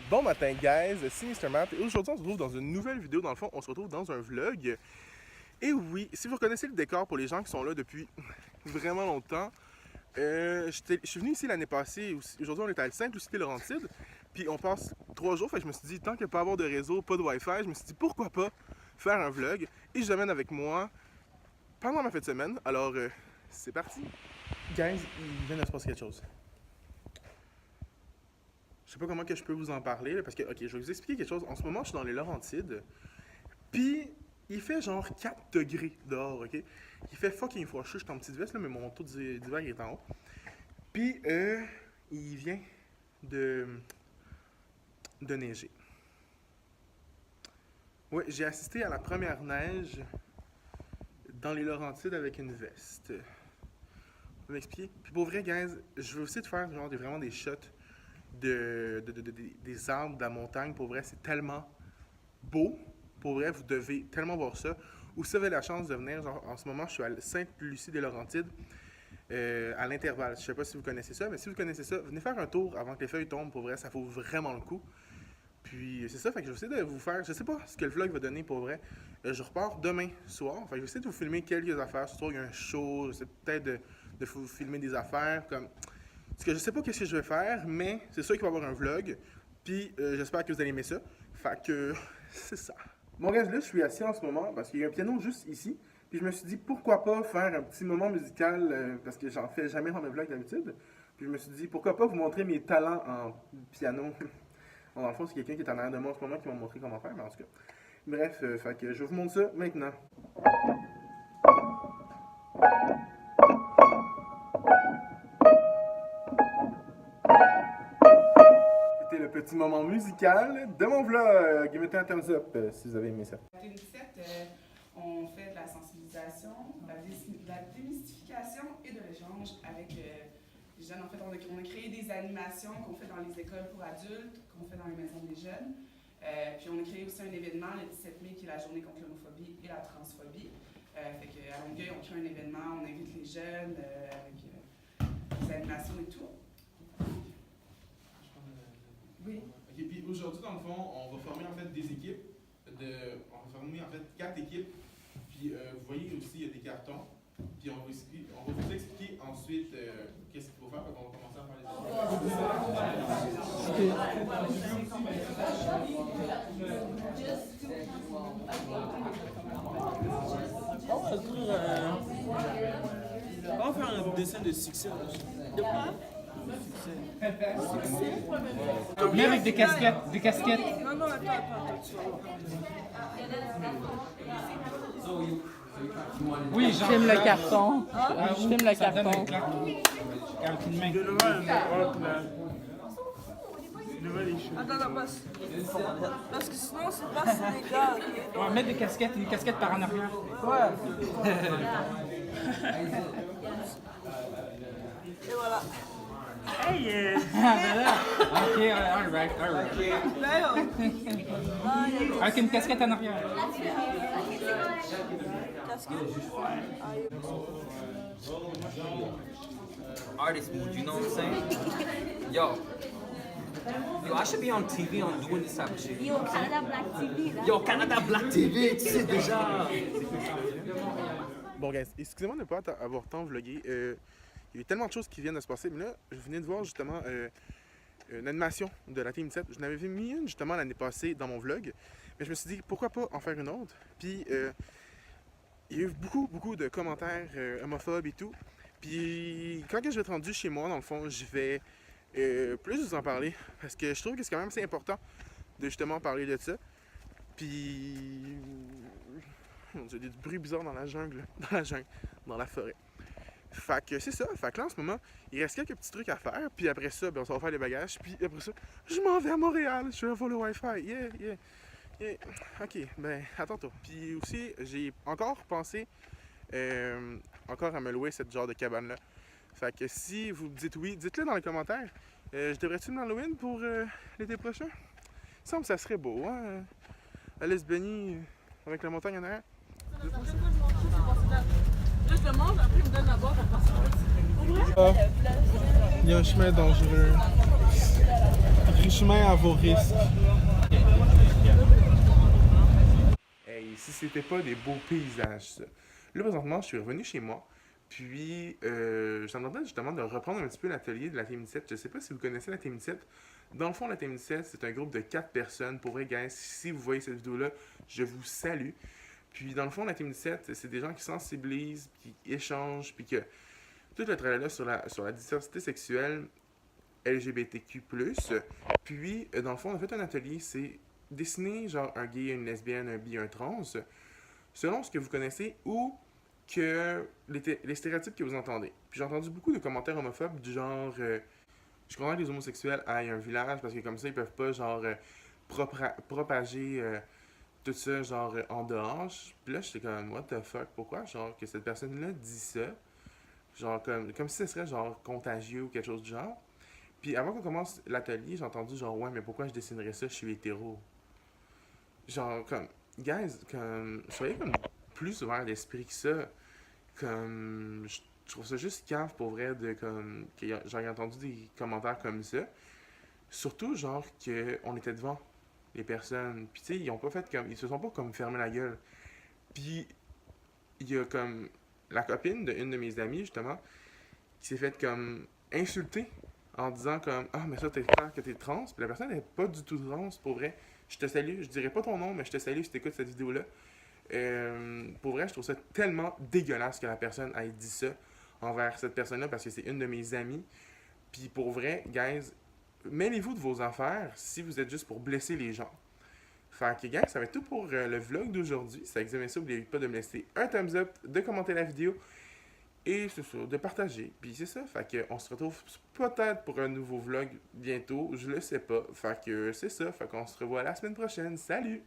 Bon matin, guys, c'est Mr. Matt et aujourd'hui on se retrouve dans une nouvelle vidéo. Dans le fond, on se retrouve dans un vlog. Et oui, si vous reconnaissez le décor pour les gens qui sont là depuis vraiment longtemps, je suis venu ici l'année passée. Aujourd'hui, on est à Sainte-Lucie-des-Laurentides. Puis on passe 3 jours, fait que je me suis dit, tant qu'il n'y a pas avoir de réseau, pas de Wi-Fi, je me suis dit, pourquoi pas faire un vlog. Et je l'amène avec moi pendant ma fête de semaine. Alors, c'est parti. Guys, il vient de se passer quelque chose. Je sais pas comment que je peux vous en parler, là, parce que, ok, je vais vous expliquer quelque chose. En ce moment, je suis dans les Laurentides, puis il fait genre 4 degrés dehors, ok? Il fait fucking froid. Je suis en petite veste, là, mais mon manteau d'hiver est en haut. Puis, il vient de neiger. Ouais, j'ai assisté à la première neige dans les Laurentides avec une veste. Vous m'expliquer? Puis pour vrai, guys, je veux aussi te faire genre vraiment des shots des arbres, de la montagne. Pour vrai, c'est tellement beau. Pour vrai, vous devez tellement voir ça. Ou si vous avez la chance de venir, genre en ce moment, je suis à Sainte-Lucie-des-Laurentides, à l'intervalle. Je sais pas si vous connaissez ça, mais si vous connaissez ça, venez faire un tour avant que les feuilles tombent. Pour vrai, ça vaut vraiment le coup. Puis c'est ça, fait que je vais essayer de vous faire, je sais pas ce que le vlog va donner pour vrai. Je repars demain soir, fait que je vais essayer de vous filmer quelques affaires. Ce soir, il y a un show, j'essaie peut-être de vous filmer des affaires comme... Parce que je sais pas qu'est-ce que je vais faire, mais c'est sûr qu'il va y avoir un vlog. Puis j'espère que vous allez aimer ça. Fait que c'est ça. Bon, gars, là, je suis assis en ce moment parce qu'il y a un piano juste ici. Puis je me suis dit pourquoi pas faire un petit moment musical parce que j'en fais jamais dans mes vlogs d'habitude. Puis je me suis dit pourquoi pas vous montrer mes talents en piano. Bon, dans le fond, c'est quelqu'un qui est en arrière de moi en ce moment qui m'a montré comment faire, mais en tout cas. Bref, fait que je vous montre ça maintenant. C'était le petit moment musical de mon vlog. Mettez un thumbs up si vous avez aimé ça. À 2017, on fait de la sensibilisation, de la démystification et de l'échange avec les jeunes. En fait, on a créé des animations qu'on fait dans les écoles pour adultes, qu'on fait dans les maisons des jeunes. Puis on a créé aussi un événement le 17 mai qui est la journée contre l'homophobie et la transphobie. Fait qu'à Longueuil, on crée un événement, on invite les jeunes avec des animations et tout. Oui. Ok, puis aujourd'hui, dans le fond, on va former en fait des équipes. On va former en fait 4 équipes. Puis vous voyez aussi, il y a des cartons. Puis on va vous expliquer ensuite qu'est-ce qu'il faut faire. Donc on va commencer à faire On va faire un dessin de succès. De quoi? Mais avec des casquettes, Non, attends. Oui, je filme le carton. Je filme le carton. Avec une main. Attends, parce que sinon c'est pas Sénégal, ok? On va mettre des casquettes, une casquette par en arrière. Ouais. Et voilà. Hey! Ok, alright. D'ailleurs. Avec une casquette en arrière. Casquette? Artist mood, you know what I'm saying? Yo, I should be on TV on doing this type of shit. Yo, Canada Black TV, là. Yo, Canada Black TV, tu sais déjà. Bon, guys, excusez-moi de ne pas avoir tant vlogué. Il y a eu tellement de choses qui viennent de se passer. Mais là, je venais de voir justement une animation de la Team 7. Je n'avais mis une justement l'année passée dans mon vlog. Mais je me suis dit, pourquoi pas en faire une autre? Puis, il y a eu beaucoup de commentaires homophobes et tout. Puis, quand je vais être rendu chez moi, dans le fond, je vais plus vous en parler. Parce que je trouve que c'est quand même assez important de justement parler de ça. Puis, mon Dieu, il y a du bruit bizarre dans la jungle, dans la forêt. Fait que c'est ça. Fait que là, en ce moment, il reste quelques petits trucs à faire. Puis après ça, ben, on va faire les bagages. Puis après ça, je m'en vais à Montréal. Je vais avoir le Wi-Fi. Yeah. Ok, ben, à tantôt. Puis aussi, j'ai encore pensé encore à me louer cette genre de cabane-là. Fait que si vous dites oui, dites-le dans les commentaires. Je devrais-tu me l'Halloween pour l'été prochain? Il me semble que ça serait beau, hein? Aller se baigner avec la montagne en arrière. Là, je te mange, après, il me donne la boîte, on passe. Il y a un chemin dangereux. Richement à vos risques. Hey, si c'était pas des beaux paysages, ça. Là, présentement, je suis revenu chez moi. Puis, j'en entends justement de reprendre un petit peu l'atelier de la Team 7. Je sais pas si vous connaissez la Team 7. Dans le fond, la Team 7, c'est un groupe de 4 personnes. Pour vrai, guys, si vous voyez cette vidéo-là, je vous salue. Puis, dans le fond, la Team 7, c'est des gens qui sensibilisent, qui échangent, puis que tout le travail-là sur la diversité sexuelle LGBTQ+. Puis, dans le fond, on a fait un atelier, c'est dessiner genre un gay, une lesbienne, un bi, un trans, selon ce que vous connaissez ou que les stéréotypes que vous entendez. Puis j'ai entendu beaucoup de commentaires homophobes du genre je comprends que les homosexuels aillent un village parce que comme ça ils peuvent pas genre propager tout ça genre en dehors. Puis là j'étais comme what the fuck, pourquoi genre que cette personne-là dit ça? Genre comme si ce serait genre contagieux ou quelque chose du genre. Puis avant qu'on commence l'atelier, j'ai entendu genre ouais mais pourquoi je dessinerais ça, je suis hétéro. Genre comme guys, comme soyez comme plus ouvert d'esprit que ça. Comme je trouve ça juste cave pour vrai de comme que j'ai entendu des commentaires comme ça. Surtout genre que on était devant les personnes. Puis tu sais, ils ont pas fait comme ils se sont pas comme fermé la gueule. Puis il y a comme la copine d'une de mes amies justement qui s'est fait comme insulter en disant comme ah mais ça t'es clair que t'es trans. Puis la personne n'est pas du tout trans pour vrai. Je te salue, je dirais pas ton nom mais je te salue si t'écoutes cette vidéo là. Pour vrai, je trouve ça tellement dégueulasse que la personne ait dit ça envers cette personne-là parce que c'est une de mes amies. Puis pour vrai, guys, mêlez-vous de vos affaires si vous êtes juste pour blesser les gens. Fait que, guys, ça va être tout pour le vlog d'aujourd'hui. Si vous aimez ça, n'oubliez pas de me laisser un thumbs up, de commenter la vidéo et c'est ça, de partager. Puis c'est ça, fait que on se retrouve peut-être pour un nouveau vlog bientôt, je le sais pas. Fait que c'est ça, fait qu'on se revoit la semaine prochaine. Salut!